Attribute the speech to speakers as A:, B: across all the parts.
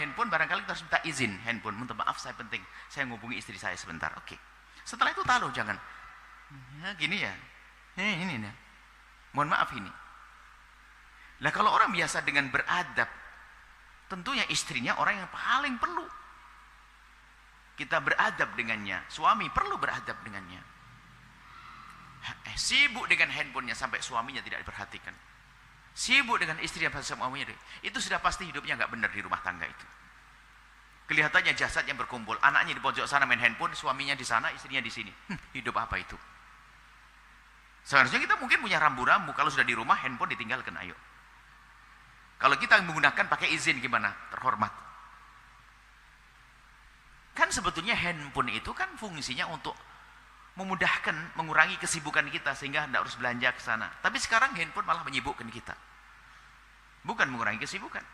A: handphone, barangkali kita harus minta izin handphone. Minta maaf, saya penting, saya ngubungi istri saya sebentar. Oke. Setelah itu taruh, jangan. Ya, gini ya. Ini. Mohon maaf ini. Lah kalau orang biasa dengan beradab, tentunya istrinya orang yang paling perlu kita beradab dengannya. Suami perlu beradab dengannya. Sibuk dengan handphonenya sampai suaminya tidak diperhatikan. Sibuk dengan istri yang suaminya, itu sudah pasti hidupnya nggak benar di rumah tangga itu. Kelihatannya jasad yang berkumpul, anaknya di pojok sana main handphone, suaminya di sana, istrinya di sini. Hidup apa itu? Seharusnya kita mungkin punya rambu-rambu, kalau sudah di rumah handphone ditinggalkan, ayo. Kalau kita menggunakan pakai izin gimana? Terhormat. Kan sebetulnya handphone itu kan fungsinya untuk memudahkan, mengurangi kesibukan kita sehingga tidak harus belanja ke sana. Tapi sekarang handphone malah menyibukkan kita. Bukan mengurangi kesibukan.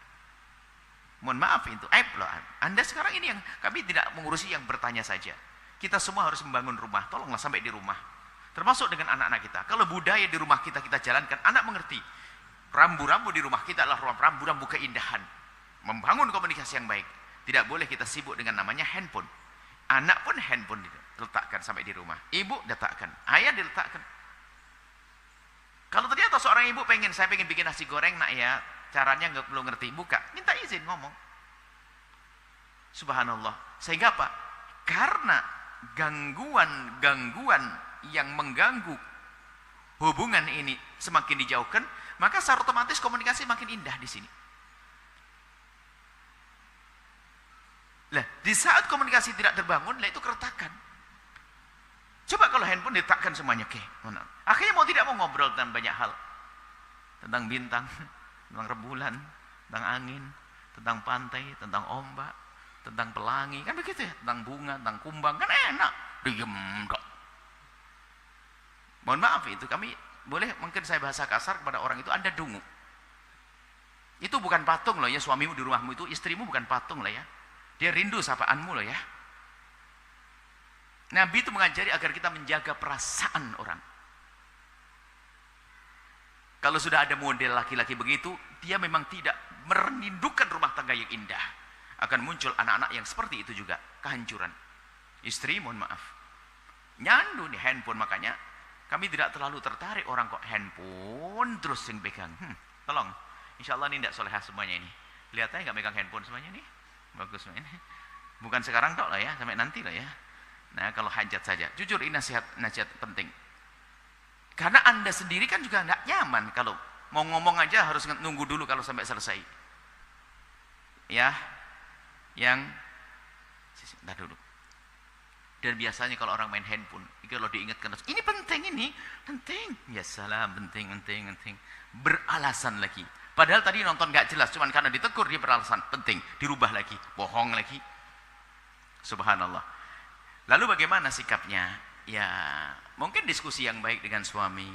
A: Mohon maaf itu aib loh. Anda sekarang ini yang kami tidak mengurusi yang bertanya saja. Kita semua harus membangun rumah. Tolonglah sampai di rumah. Termasuk dengan anak-anak kita. Kalau budaya di rumah kita jalankan, anak mengerti. Rambu-rambu di rumah kita adalah rambu-rambu keindahan. Membangun komunikasi yang baik. Tidak boleh kita sibuk dengan namanya handphone. Anak pun handphone diletakkan sampai di rumah. Ibu letakkan, ayah diletakkan. Kalau ternyata seorang ibu saya pengen bikin nasi goreng nak ya, caranya nggak perlu ngerti, buka, minta izin ngomong. Subhanallah. Sehingga apa? Karena gangguan yang mengganggu hubungan ini semakin dijauhkan, maka secara otomatis komunikasi makin indah di sini. Lah, di saat komunikasi tidak terbangun, lah itu keretakan. Coba kalau handphone diletakkan semuanya, oke. Akhirnya mau tidak mau ngobrol tentang banyak hal. Tentang bintang, tentang rembulan, tentang angin, tentang pantai, tentang ombak, tentang pelangi, kan begitu ya, tentang bunga, tentang kumbang, kan enak. Diem kok. Mohon maaf itu kami boleh mungkin saya bahasa kasar kepada orang itu, Anda dungu. Itu bukan patung loh ya, suamimu di rumahmu itu, istrimu bukan patung lah ya. Dia rindu sapaanmu loh ya. Nabi itu mengajari agar kita menjaga perasaan orang. Kalau sudah ada model laki-laki begitu, dia memang tidak merindukan rumah tangga yang indah. Akan muncul anak-anak yang seperti itu juga, kehancuran. Istri, mohon maaf, nyandu nih handphone, makanya kami tidak terlalu tertarik orang kok handphone terus yang pegang. Tolong, insya Allah ini tidak solehah semuanya ini. Kelihatannya nggak megang handphone semuanya nih. Bagus ini. Bukan sekarang tok lah ya, sampai nanti lah ya. Nah, kalau hajat saja. Jujur ini nasihat penting. Karena Anda sendiri kan juga enggak nyaman kalau mau ngomong aja harus nunggu dulu kalau sampai selesai. Ya. Yang entar dulu. Dan biasanya kalau orang main handphone, kalau diingatkan ini penting. Ya salam, penting. Beralasan lagi. Padahal tadi nonton gak jelas, cuman karena ditegur dia beralasan penting, dirubah lagi, bohong lagi. Subhanallah. Lalu bagaimana sikapnya? Ya, mungkin diskusi yang baik dengan suami,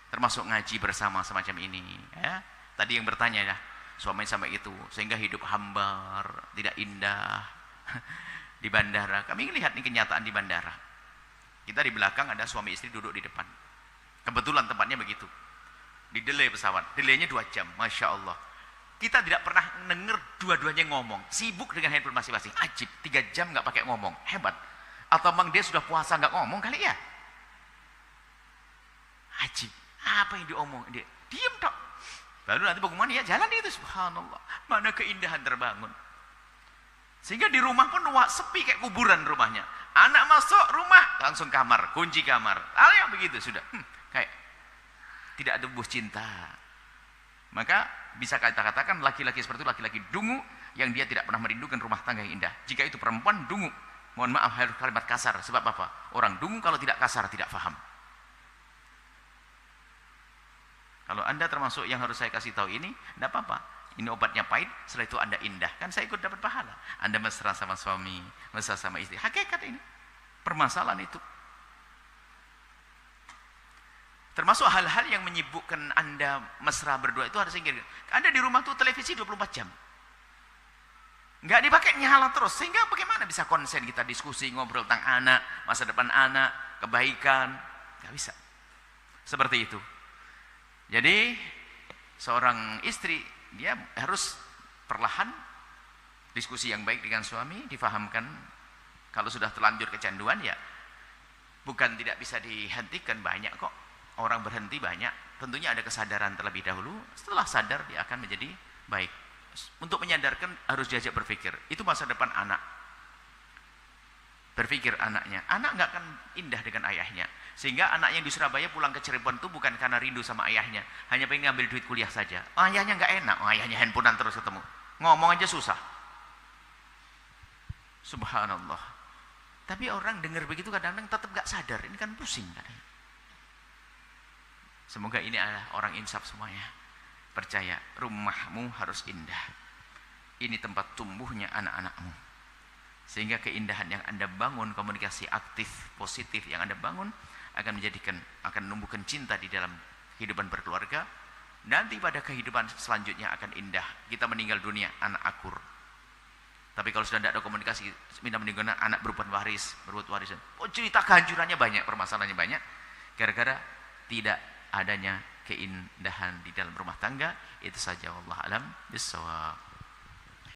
A: termasuk ngaji bersama semacam ini. Ya, tadi yang bertanya ya, suami sampai itu, sehingga hidup hambar, tidak indah. Di bandara, kami lihat nih kenyataan di bandara. Kita di belakang ada suami istri duduk di depan. Kebetulan tempatnya begitu. Di delay pesawat, delaynya 2 jam, Masya Allah. Kita tidak pernah denger dua-duanya ngomong, sibuk dengan handphone masing-masing. Ajib, 3 jam nggak pakai ngomong, hebat. Atau memang dia sudah puasa nggak ngomong kali ya? Ajib, apa yang diomong? Dia diem tok. Lalu nanti bagaimana ya, jalan itu, subhanallah. Mana keindahan terbangun. Sehingga di rumah pun sepi kayak kuburan rumahnya. Anak masuk rumah, langsung kamar, kunci kamar. Yang begitu sudah, kayak tidak ada buah cinta. Maka bisa kita katakan laki-laki seperti itu laki-laki dungu yang dia tidak pernah merindukan rumah tangga yang indah. Jika itu perempuan dungu, mohon maaf harus kalimat kasar. Sebab apa? Orang dungu kalau tidak kasar tidak faham. Kalau Anda termasuk yang harus saya kasih tahu ini, tidak apa-apa. Ini obatnya pahit, setelah itu Anda indah. Kan saya ikut dapat pahala. Anda mesra sama suami, mesra sama istri. Hakikat ini. Permasalahan itu. Termasuk hal-hal yang menyibukkan Anda mesra berdua itu harus ingat. Anda di rumah tuh televisi 24 jam. Nggak dipakai nyala terus. Sehingga bagaimana bisa konsen kita diskusi, ngobrol tentang anak, masa depan anak, kebaikan. Nggak bisa. Seperti itu. Jadi, seorang istri, dia harus perlahan Diskusi yang baik dengan suami, difahamkan. Kalau sudah terlanjur kecanduan ya bukan tidak bisa dihentikan, banyak kok orang berhenti banyak. Tentunya ada kesadaran terlebih dahulu, setelah sadar dia akan menjadi baik. Untuk menyadarkan harus diajak berpikir, itu masa depan anak. Berpikir anaknya, anak nggak akan indah dengan ayahnya. Sehingga anak yang di Surabaya pulang ke Cirebon itu bukan karena rindu sama ayahnya, hanya pengen ngambil duit kuliah saja. Ayahnya nggak enak, ayahnya handphonean terus ketemu, ngomong aja susah. Subhanallah. Tapi orang dengar begitu kadang-kadang tetap gak sadar, ini kan pusing kan. Semoga ini adalah orang insaf semuanya. Percaya, rumahmu harus indah. Ini tempat tumbuhnya anak-anakmu. Sehingga keindahan yang Anda bangun, komunikasi aktif, positif yang Anda bangun akan menumbuhkan cinta di dalam kehidupan berkeluarga. Nanti pada kehidupan selanjutnya akan indah. Kita meninggal dunia, anak akur. Tapi kalau sudah tidak ada komunikasi, minta meninggalkan anak berbuat waris. Oh, cerita kehancurannya banyak, permasalahannya banyak. Gara-gara tidak adanya keindahan di dalam rumah tangga. Itu saja, wallahu alam bissawab.